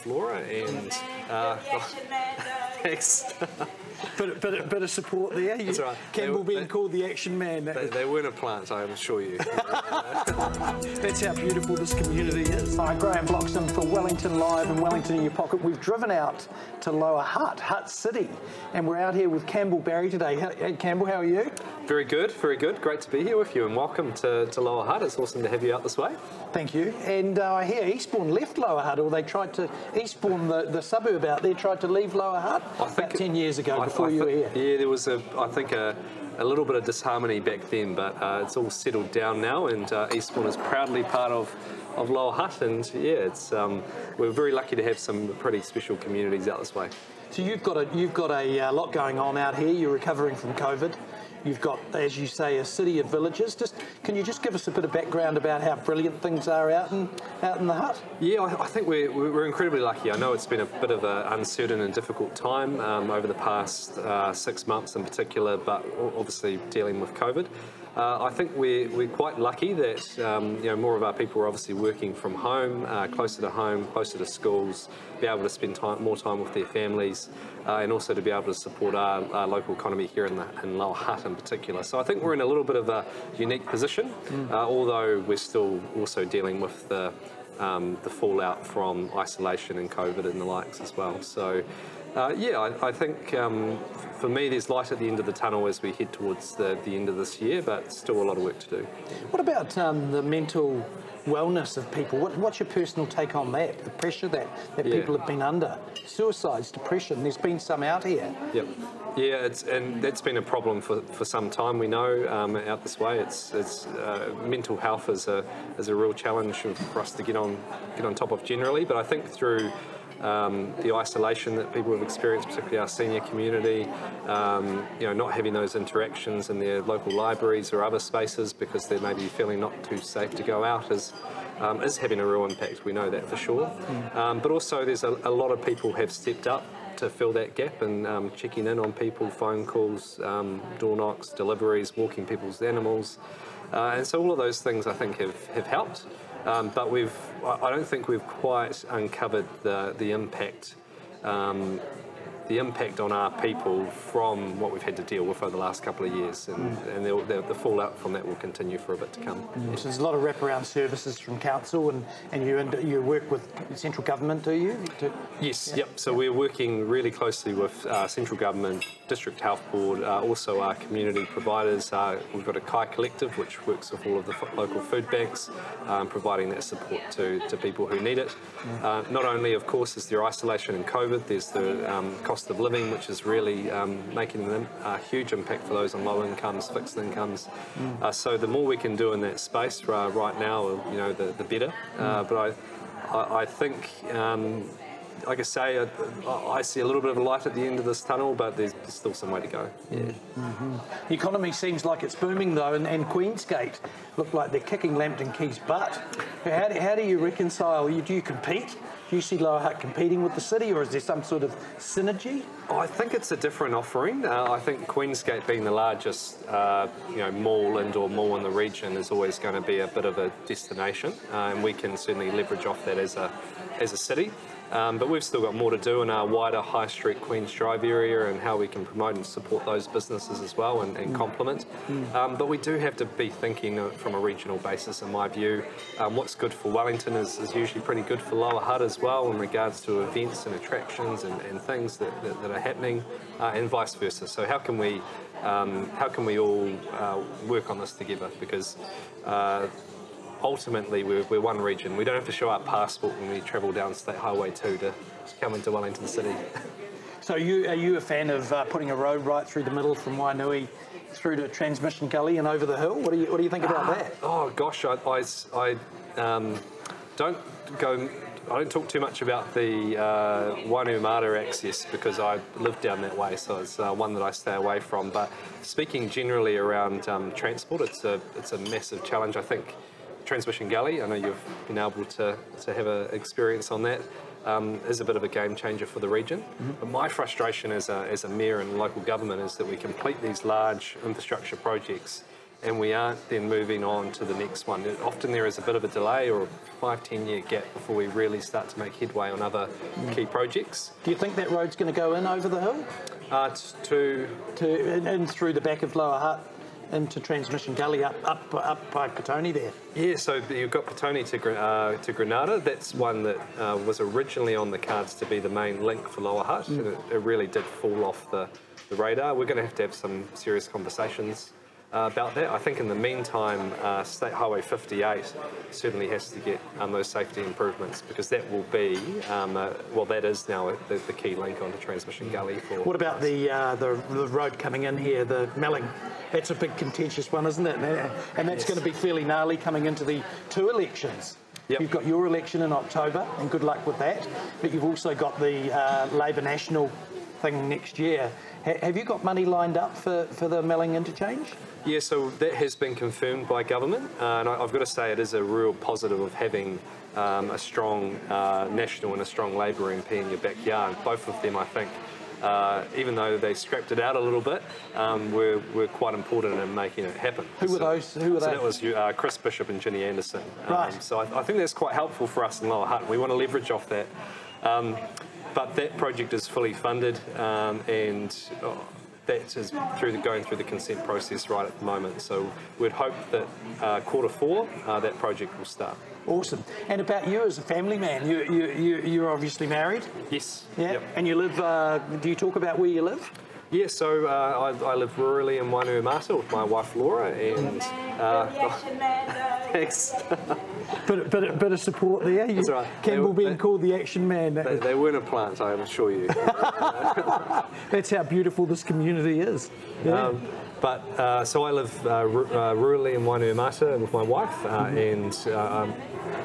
Flora, and thanks. Bit of support there. That's right. Campbell being called the action man. They weren't a plant, I assure you. That's how beautiful this community is. Hi, Graham Bloxham for Wellington Live and Wellington in Your Pocket. We've driven out to Lower Hutt, Hutt City, and we're out here with Campbell Barry today. Hey, Campbell, how are you? Very good, very good. Great to be here with you, and welcome to Lower Hutt. It's awesome to have you out this way. Thank you. And I hear Eastbourne left Lower Hutt, or they tried to, Eastbourne, the suburb out there, tried to leave Lower Hutt about 10 years ago before you were here. Yeah, there was, I think, a little bit of disharmony back then, but it's all settled down now, and Eastbourne is proudly part of Lower Hutt, and yeah, it's we're very lucky to have some pretty special communities out this way. So you've got a lot going on out here. You're recovering from COVID. You've got, as you say, a city of villages. Can you just give us a bit of background about how brilliant things are out in the Hutt? Yeah, I think we're incredibly lucky. I know it's been a bit of an uncertain and difficult time over the past 6 months in particular, but obviously dealing with COVID. I think we're quite lucky that more of our people are obviously working from home, closer to schools, be able to spend more time with their families, and also to be able to support our local economy here in Lower Hutt in particular. So I think we're in a little bit of a unique position, although we're still also dealing with the fallout from isolation and COVID and the likes as well. So I think for me there's light at the end of the tunnel as we head towards the end of this year, but still a lot of work to do. What about the mental wellness of people? What's your personal take on that? The pressure that people have been under? Suicides, depression, there's been some out here. Yep. Yeah, and that's been a problem for some time. We know out this way. It's mental health is a real challenge for us to get on top of generally. But I think through the isolation that people have experienced, particularly our senior community, not having those interactions in their local libraries or other spaces because they may be feeling not too safe to go out is having a real impact. We know that for sure. But also there's a lot of people have stepped up to fill that gap and checking in on people, phone calls, door knocks, deliveries, walking people's animals. And so all of those things I think have helped. But I don't think we've quite uncovered the impact on our people from what we've had to deal with over the last couple of years, and the fallout from that will continue for a bit to come. So there's a lot of wraparound services from council, and you work with central government, do you? Yes, yep. So we're working really closely with central government, district health board, also our community providers. We've got a Kai collective which works with all of the local food banks, providing that support to people who need it. Not only, of course, is there isolation and COVID, there's the cost of living, which is really making a huge impact for those on low incomes, fixed incomes. So the more we can do in that space right now, the better. But I think, like I say, I see a little bit of a light at the end of this tunnel, but there's still some way to go. Yeah. The economy seems like it's booming though, and Queensgate look like they're kicking Lambton Quay's butt. How do you reconcile? Do you compete? Do you see Lower Hutt competing with the city, or is there some sort of synergy? I think it's a different offering. I think Queensgate being the largest indoor mall in the region is always going to be a bit of a destination, and we can certainly leverage off that as a city. But we've still got more to do in our wider High Street Queen's Drive area and how we can promote and support those businesses as well and complement. But we do have to be thinking from a regional basis, in my view. What's good for Wellington is usually pretty good for Lower Hutt as well in regards to events and attractions and things that are happening, and vice versa. So how can we all work on this together? Because ultimately, we're one region. We don't have to show our passport when we travel down State Highway 2 to come into Wellington City. So are you a fan of putting a road right through the middle from Wainui through to Transmission Gully and over the hill? What do you think about that? Oh gosh, I don't talk too much about the Wainuiomata access because I live down that way, so it's one that I stay away from. But speaking generally around transport, it's a massive challenge. I think Transmission Gully, I know you've been able to have an experience on that, is a bit of a game changer for the region. But my frustration as a mayor and local government is that we complete these large infrastructure projects and we aren't then moving on to the next one. Often there is a bit of a delay or a 5-10 year gap before we really start to make headway on other key projects. Do you think that road's going to go in over the hill? In through the back of Lower Hutt into Transmission Gully up by Petone there? Yeah, so you've got Petone to Granada. That's one that was originally on the cards to be the main link for Lower Hutt, and it really did fall off the radar. We're going to have some serious conversations about that. I think in the meantime, State Highway 58 certainly has to get those safety improvements, because that will be, well, that is now the key link onto Transmission Gully. What about the road coming in here, the Melling? That's a big contentious one, isn't it? And that's going to be fairly gnarly coming into the 2 elections. Yep. You've got your election in October, and good luck with that. But you've also got the Labour National thing next year. Have you got money lined up for the Melling interchange? Yeah, so that has been confirmed by government, and I've got to say it is a real positive of having a strong National and a strong Labour MP in your backyard. Both of them, I think, even though they scrapped it out a little bit, were quite important in making it happen. Who were those? Who were they? That was Chris Bishop and Ginny Anderson. Right. So I think that's quite helpful for us in Lower Hutt. We want to leverage off that. But that project is fully funded, and that is going through the consent process right at the moment. So we'd hope that Q4 that project will start. Awesome. And about you as a family man, you're obviously married? Yes. Yeah. Yep. And you live, do you talk about where you live? Yeah, so I live rurally in Wainuiomata with my wife Laura, and thanks. Bit of support there. That's right. Campbell being called the action man. They weren't a plant, I assure you. That's how beautiful this community is. Yeah. So I live rurally in Wainuiomata with my wife, and a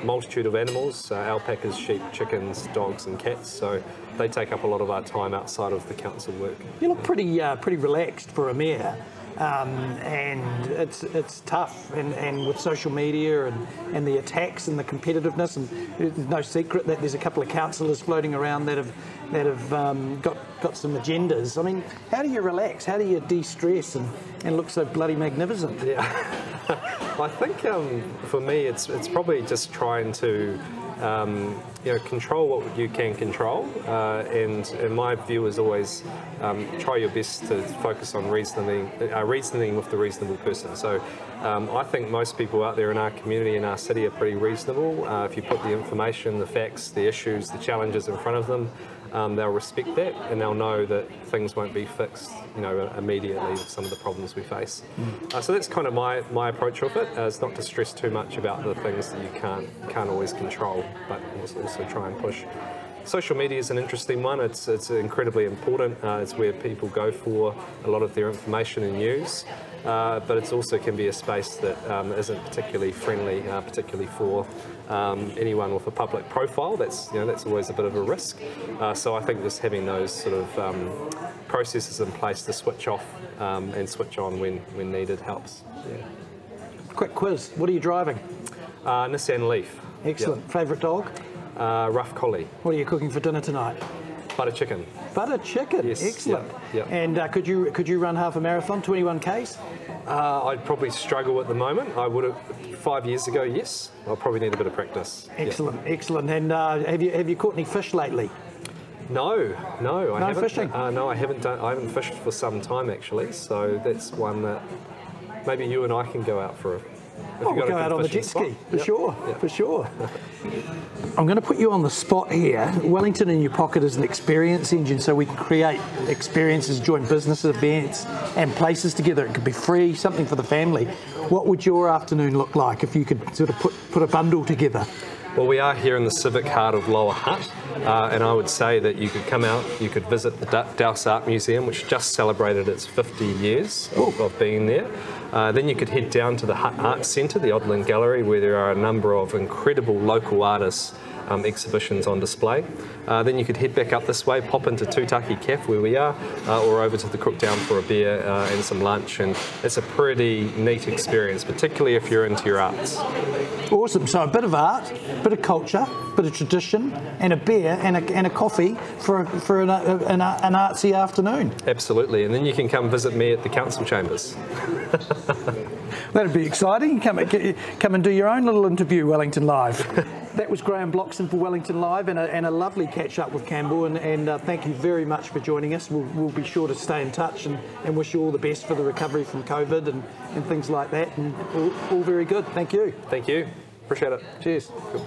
multitude of animals, alpacas, sheep, chickens, dogs and cats, so they take up a lot of our time outside of the council work. You look pretty relaxed for a mayor. And it's tough, and with social media and the attacks and the competitiveness, and there's no secret that there's a couple of councillors floating around that have got some agendas. I mean, how do you relax? How do you de-stress and look so bloody magnificent? Yeah, I think for me it's probably just trying to control what you can control, and my view is always try your best to focus on reasoning with the reasonable person. So I think most people out there in our community, in our city, are pretty reasonable. If you put the information, the facts, the issues, the challenges in front of them, they'll respect that, and they'll know that things won't be fixed, immediately with some of the problems we face. So that's kind of my approach of it. Is not to stress too much about the things that you can't always control, but also try and push. Social media is an interesting one. It's incredibly important. It's where people go for a lot of their information and news. But it also can be a space that isn't particularly friendly, particularly for anyone with a public profile. That's always a bit of a risk. So I think just having those sort of processes in place to switch off and switch on when needed helps. Yeah. Quick quiz. What are you driving? Nissan Leaf. Excellent. Yep. Favourite dog? Rough Collie. What are you cooking for dinner tonight? Butter chicken. Butter chicken, yes. Excellent. Yep. And could you run half a marathon, 21 Ks? I'd probably struggle at the moment. I would have 5 years ago, yes. I'll probably need a bit of practice. Excellent, excellent. And have you caught any fish lately? No, I haven't. Fishing? No, I haven't fished for some time actually. So that's one that maybe you and I can go out for. We'll go out on the jet ski, for sure, Yep. for sure. I'm going to put you on the spot here. Wellington in Your Pocket is an experience engine, so we can create experiences, join business events and places together. It could be free, something for the family. What would your afternoon look like if you could sort of put a bundle together? Well, we are here in the civic heart of Lower Hutt, and I would say that you could come out, you could visit the Dowse Art Museum, which just celebrated its 50 years of being there. Then you could head down to the Hutt Arts Centre, the Odlin Gallery, where there are a number of incredible local artists exhibitions on display. Then you could head back up this way, pop into Tūtaki Cafe where we are, or over to the Crookdown for a beer and some lunch, and it's a pretty neat experience, particularly if you're into your arts. Awesome, so a bit of art, a bit of culture, a bit of tradition, and a beer and a coffee for an artsy afternoon. Absolutely, and then you can come visit me at the council chambers. That'd be exciting. Come and do your own little interview, Wellington Live. That was Graham Bloxham for Wellington Live, and a lovely catch up with Campbell. And thank you very much for joining us. We'll be sure to stay in touch and wish you all the best for the recovery from COVID and things like that. And all very good. Thank you. Thank you. Appreciate it. Cheers. Cool.